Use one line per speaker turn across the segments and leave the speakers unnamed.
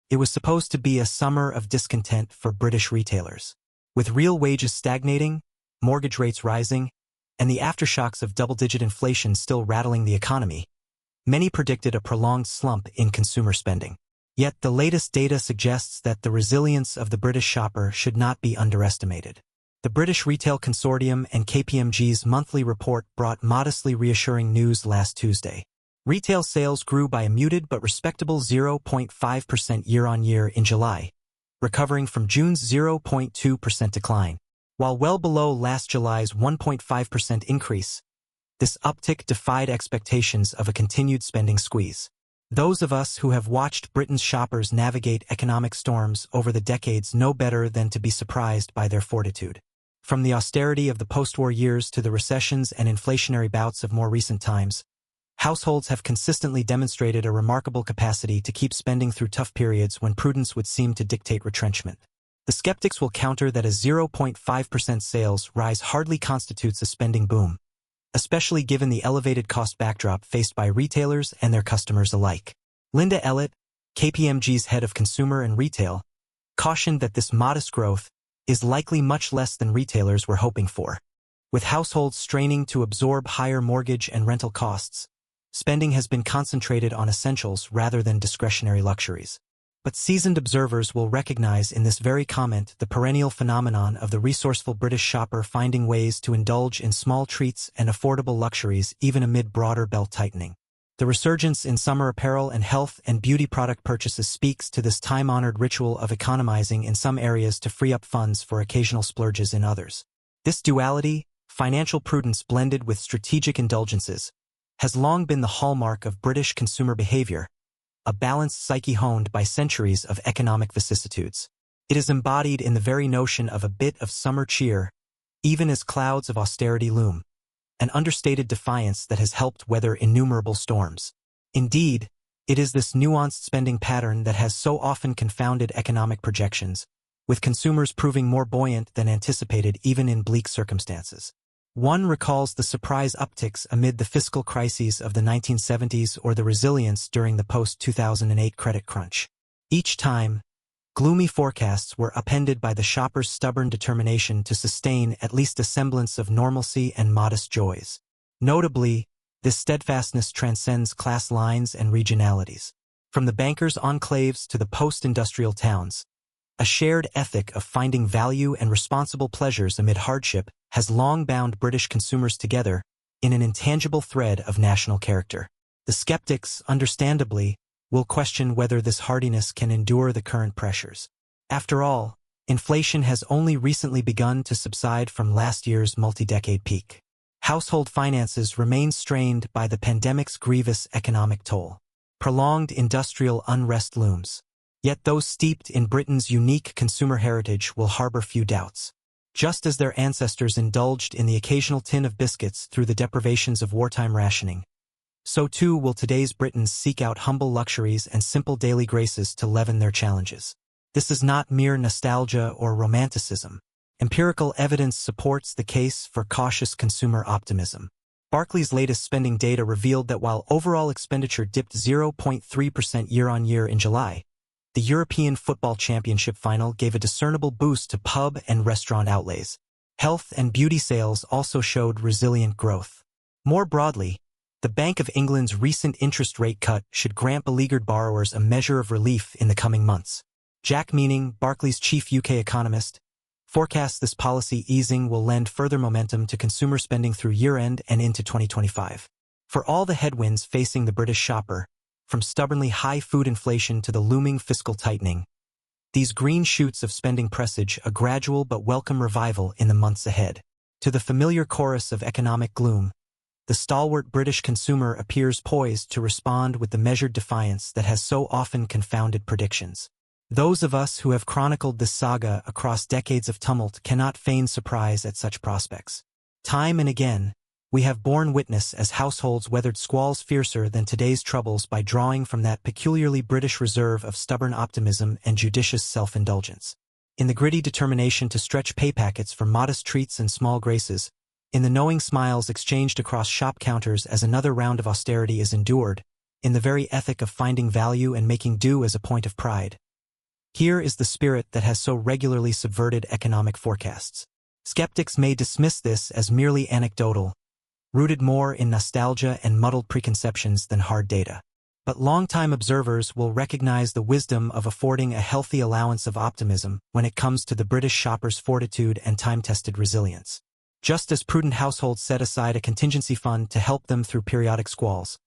It was supposed to be a summer of discontent for British retailers. With real wages stagnating, mortgage rates rising, and the aftershocks of double-digit inflation still rattling the economy, many predicted a prolonged slump in consumer spending. Yet the latest data suggests that the resilience of the British shopper should not be underestimated. The British Retail Consortium and KPMG's monthly report brought modestly reassuring news last Tuesday. Retail sales grew by a muted but respectable 0.5% year-on-year in July, recovering from June's 0.2% decline. While well below last July's 1.5% increase, this uptick defied expectations of a continued spending squeeze. Those of us who have watched Britain's shoppers navigate economic storms over the decades know better than to be surprised by their fortitude. From the austerity of the postwar years to the recessions and inflationary bouts of more recent times, households have consistently demonstrated a remarkable capacity to keep spending through tough periods when prudence would seem to dictate retrenchment. The skeptics will counter that a 0.5% sales rise hardly constitutes a spending boom, especially given the elevated cost backdrop faced by retailers and their customers alike. Linda Ellett, KPMG's head of consumer and retail, cautioned that this modest growth is likely much less than retailers were hoping for. With households straining to absorb higher mortgage and rental costs, spending has been concentrated on essentials rather than discretionary luxuries. But seasoned observers will recognize in this very comment the perennial phenomenon of the resourceful British shopper finding ways to indulge in small treats and affordable luxuries even amid broader belt-tightening. The resurgence in summer apparel and health and beauty product purchases speaks to this time-honored ritual of economizing in some areas to free up funds for occasional splurges in others. This duality, financial prudence blended with strategic indulgences, has long been the hallmark of British consumer behavior, a balanced psyche honed by centuries of economic vicissitudes. It is embodied in the very notion of a bit of summer cheer, even as clouds of austerity loom, an understated defiance that has helped weather innumerable storms. Indeed, it is this nuanced spending pattern that has so often confounded economic projections, with consumers proving more buoyant than anticipated even in bleak circumstances. One recalls the surprise upticks amid the fiscal crises of the 1970s or the resilience during the post-2008 credit crunch. Each time, gloomy forecasts were upended by the shopper's stubborn determination to sustain at least a semblance of normalcy and modest joys. Notably, this steadfastness transcends class lines and regionalities. From the bankers' enclaves to the post-industrial towns, a shared ethic of finding value and responsible pleasures amid hardship has long bound British consumers together in an intangible thread of national character. The skeptics, understandably, will question whether this hardiness can endure the current pressures. After all, inflation has only recently begun to subside from last year's multi-decade peak. Household finances remain strained by the pandemic's grievous economic toll. Prolonged industrial unrest looms. Yet those steeped in Britain's unique consumer heritage will harbor few doubts. Just as their ancestors indulged in the occasional tin of biscuits through the deprivations of wartime rationing, so too will today's Britons seek out humble luxuries and simple daily graces to leaven their challenges. This is not mere nostalgia or romanticism. Empirical evidence supports the case for cautious consumer optimism. Barclays' latest spending data revealed that while overall expenditure dipped 0.3% year-on-year in July, the European Football Championship final gave a discernible boost to pub and restaurant outlays. Health and beauty sales also showed resilient growth. More broadly, the Bank of England's recent interest rate cut should grant beleaguered borrowers a measure of relief in the coming months. Jack Meaning, Barclays' chief UK economist, forecasts this policy easing will lend further momentum to consumer spending through year-end and into 2025. For all the headwinds facing the British shopper, from stubbornly high food inflation to the looming fiscal tightening, these green shoots of spending presage a gradual but welcome revival in the months ahead. To the familiar chorus of economic gloom, the stalwart British consumer appears poised to respond with the measured defiance that has so often confounded predictions. Those of us who have chronicled this saga across decades of tumult cannot feign surprise at such prospects. Time and again, we have borne witness as households weathered squalls fiercer than today's troubles by drawing from that peculiarly British reserve of stubborn optimism and judicious self-indulgence. In the gritty determination to stretch pay packets for modest treats and small graces, in the knowing smiles exchanged across shop counters as another round of austerity is endured, in the very ethic of finding value and making do as a point of pride, Here is the spirit that has so regularly subverted economic forecasts. Skeptics may dismiss this as merely anecdotal, rooted more in nostalgia and muddled preconceptions than hard data. But longtime observers will recognize the wisdom of affording a healthy allowance of optimism when it comes to the British shopper's fortitude and time-tested resilience. Just as prudent households set aside a contingency fund to help them through periodic squalls,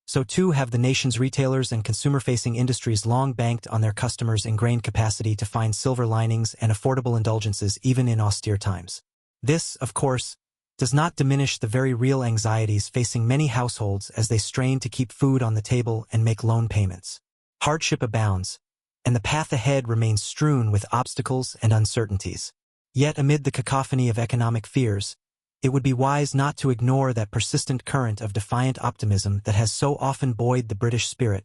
so too have the nation's retailers and consumer-facing industries long banked on their customers' ingrained capacity to find silver linings and affordable indulgences even in austere times. This, of course, does not diminish the very real anxieties facing many households as they strain to keep food on the table and make loan payments. Hardship abounds, and the path ahead remains strewn with obstacles and uncertainties. Yet amid the cacophony of economic fears, it would be wise not to ignore that persistent current of defiant optimism that has so often buoyed the British spirit,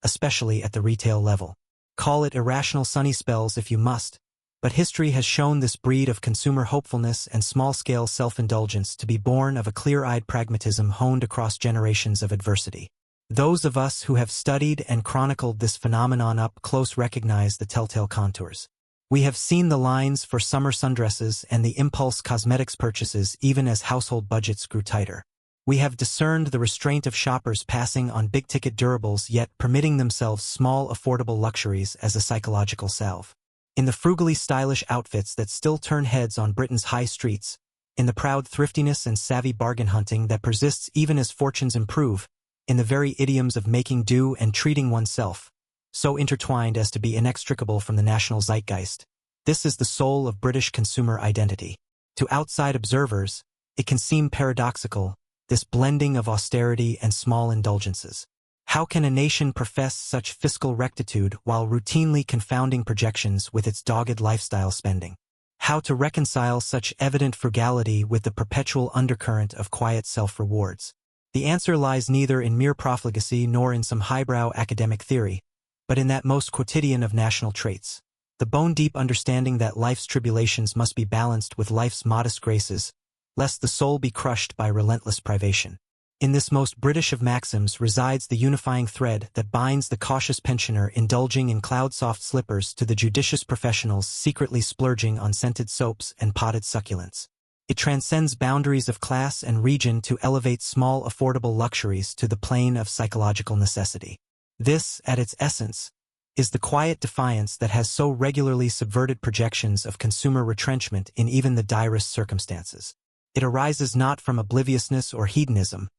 especially at the retail level. Call it irrational sunny spells if you must, but history has shown this breed of consumer hopefulness and small-scale self-indulgence to be born of a clear-eyed pragmatism honed across generations of adversity. Those of us who have studied and chronicled this phenomenon up close recognize the telltale contours. We have seen the lines for summer sundresses and the impulse cosmetics purchases even as household budgets grew tighter. We have discerned the restraint of shoppers passing on big-ticket durables yet permitting themselves small, affordable luxuries as a psychological salve. In the frugally stylish outfits that still turn heads on Britain's high streets, in the proud thriftiness and savvy bargain hunting that persists even as fortunes improve, in the very idioms of making do and treating oneself, so intertwined as to be inextricable from the national zeitgeist. This is the soul of British consumer identity. To outside observers, it can seem paradoxical, this blending of austerity and small indulgences. How can a nation profess such fiscal rectitude while routinely confounding projections with its dogged lifestyle spending? How to reconcile such evident frugality with the perpetual undercurrent of quiet self-rewards? The answer lies neither in mere profligacy nor in some highbrow academic theory, but in that most quotidian of national traits, the bone-deep understanding that life's tribulations must be balanced with life's modest graces, lest the soul be crushed by relentless privation. In this most British of maxims resides the unifying thread that binds the cautious pensioner indulging in cloud-soft slippers to the judicious professionals secretly splurging on scented soaps and potted succulents. It transcends boundaries of class and region to elevate small affordable luxuries to the plane of psychological necessity. This, at its essence, is the quiet defiance that has so regularly subverted projections of consumer retrenchment in even the direst circumstances. It arises not from obliviousness or hedonism,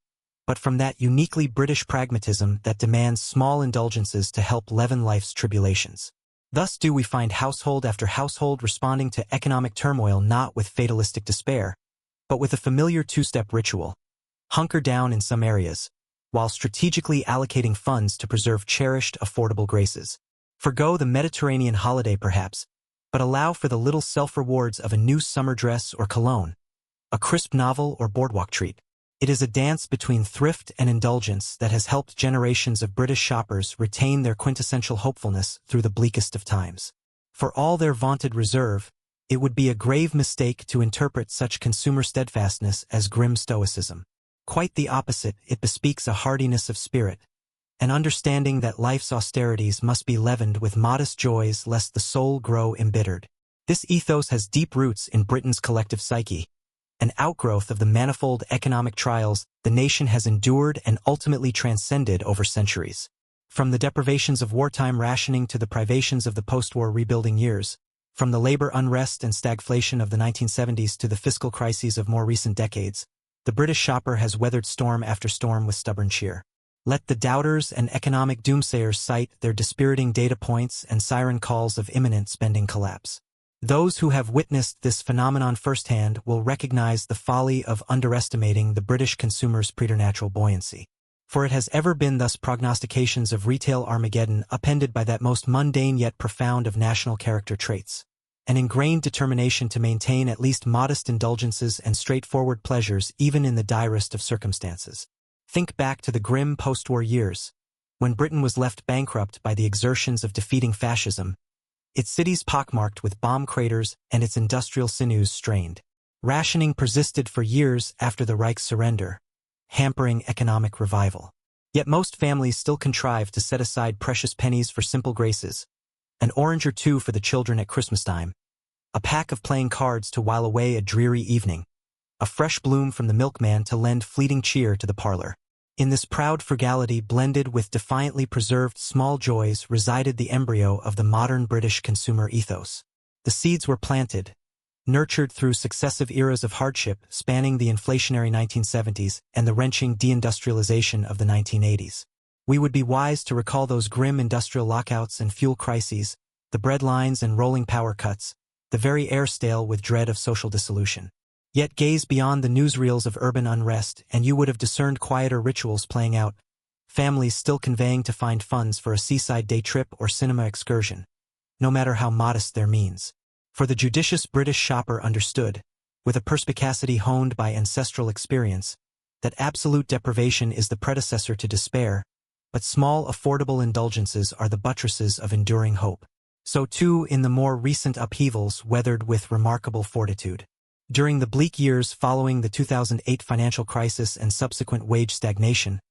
but from that uniquely British pragmatism that demands small indulgences to help leaven life's tribulations. Thus do we find household after household responding to economic turmoil not with fatalistic despair, but with a familiar two-step ritual: hunker down in some areas, while strategically allocating funds to preserve cherished, affordable graces. Forgo the Mediterranean holiday perhaps, but allow for the little self-rewards of a new summer dress or cologne, a crisp novel or boardwalk treat. It is a dance between thrift and indulgence that has helped generations of British shoppers retain their quintessential hopefulness through the bleakest of times. For all their vaunted reserve, it would be a grave mistake to interpret such consumer steadfastness as grim stoicism. Quite the opposite, it bespeaks a hardiness of spirit, an understanding that life's austerities must be leavened with modest joys lest the soul grow embittered. This ethos has deep roots in Britain's collective psyche, an outgrowth of the manifold economic trials the nation has endured and ultimately transcended over centuries. From the deprivations of wartime rationing to the privations of the postwar rebuilding years, from the labor unrest and stagflation of the 1970s to the fiscal crises of more recent decades, the British shopper has weathered storm after storm with stubborn cheer. Let the doubters and economic doomsayers cite their dispiriting data points and siren calls of imminent spending collapse. Those who have witnessed this phenomenon firsthand will recognize the folly of underestimating the British consumer's preternatural buoyancy. For it has ever been thus prognostications of retail Armageddon appended by that most mundane yet profound of national character traits: an ingrained determination to maintain at least modest indulgences and straightforward pleasures even in the direst of circumstances. Think back to the grim post-war years, when Britain was left bankrupt by the exertions of defeating fascism, its cities pockmarked with bomb craters and its industrial sinews strained. Rationing persisted for years after the Reich's surrender, hampering economic revival. Yet most families still contrived to set aside precious pennies for simple graces, an orange or two for the children at Christmas time, a pack of playing cards to while away a dreary evening, a fresh bloom from the milkman to lend fleeting cheer to the parlor. In this proud frugality blended with defiantly preserved small joys resided the embryo of the modern British consumer ethos. The seeds were planted, nurtured through successive eras of hardship spanning the inflationary 1970s and the wrenching deindustrialization of the 1980s. We would be wise to recall those grim industrial lockouts and fuel crises, the bread lines and rolling power cuts, the very air stale with dread of social dissolution. Yet gaze beyond the newsreels of urban unrest and you would have discerned quieter rituals playing out, families still conveying to find funds for a seaside day trip or cinema excursion, no matter how modest their means. For the judicious British shopper understood, with a perspicacity honed by ancestral experience, that absolute deprivation is the predecessor to despair, but small affordable indulgences are the buttresses of enduring hope. So too in the more recent upheavals weathered with remarkable fortitude. During the bleak years following the 2008 financial crisis and subsequent wage stagnation,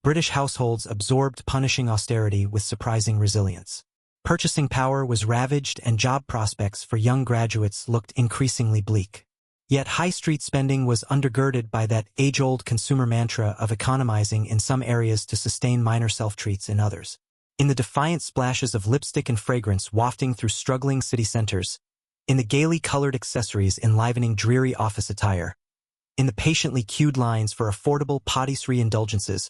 British households absorbed punishing austerity with surprising resilience. Purchasing power was ravaged and job prospects for young graduates looked increasingly bleak. Yet high street spending was undergirded by that age-old consumer mantra of economizing in some areas to sustain minor self-treats in others. In the defiant splashes of lipstick and fragrance wafting through struggling city centers, in the gaily colored accessories enlivening dreary office attire, in the patiently queued lines for affordable patisserie indulgences,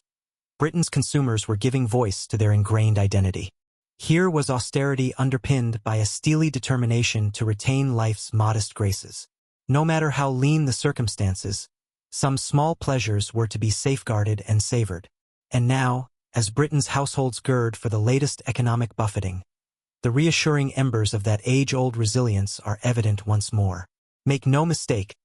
Britain's consumers were giving voice to their ingrained identity. Here was austerity underpinned by a steely determination to retain life's modest graces. No matter how lean the circumstances, some small pleasures were to be safeguarded and savored. And now, as Britain's households gird for the latest economic buffeting, the reassuring embers of that age-old resilience are evident once more. Make no mistake,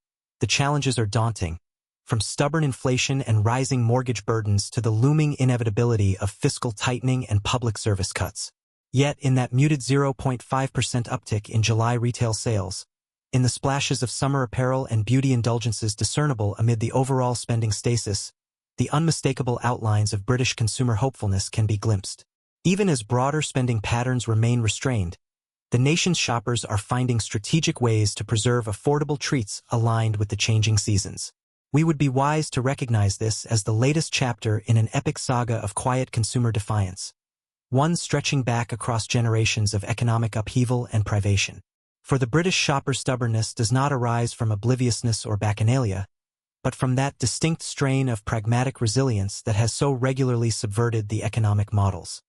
the challenges are daunting, from stubborn inflation and rising mortgage burdens to the looming inevitability of fiscal tightening and public service cuts. Yet in that muted 0.5% uptick in July retail sales, in the splashes of summer apparel and beauty indulgences discernible amid the overall spending stasis, the unmistakable outlines of British consumer hopefulness can be glimpsed. Even as broader spending patterns remain restrained, the nation's shoppers are finding strategic ways to preserve affordable treats aligned with the changing seasons. We would be wise to recognize this as the latest chapter in an epic saga of quiet consumer defiance, one stretching back across generations of economic upheaval and privation. For the British shopper's stubbornness does not arise from obliviousness or bacchanalia, but from that distinct strain of pragmatic resilience that has so regularly subverted the economic models.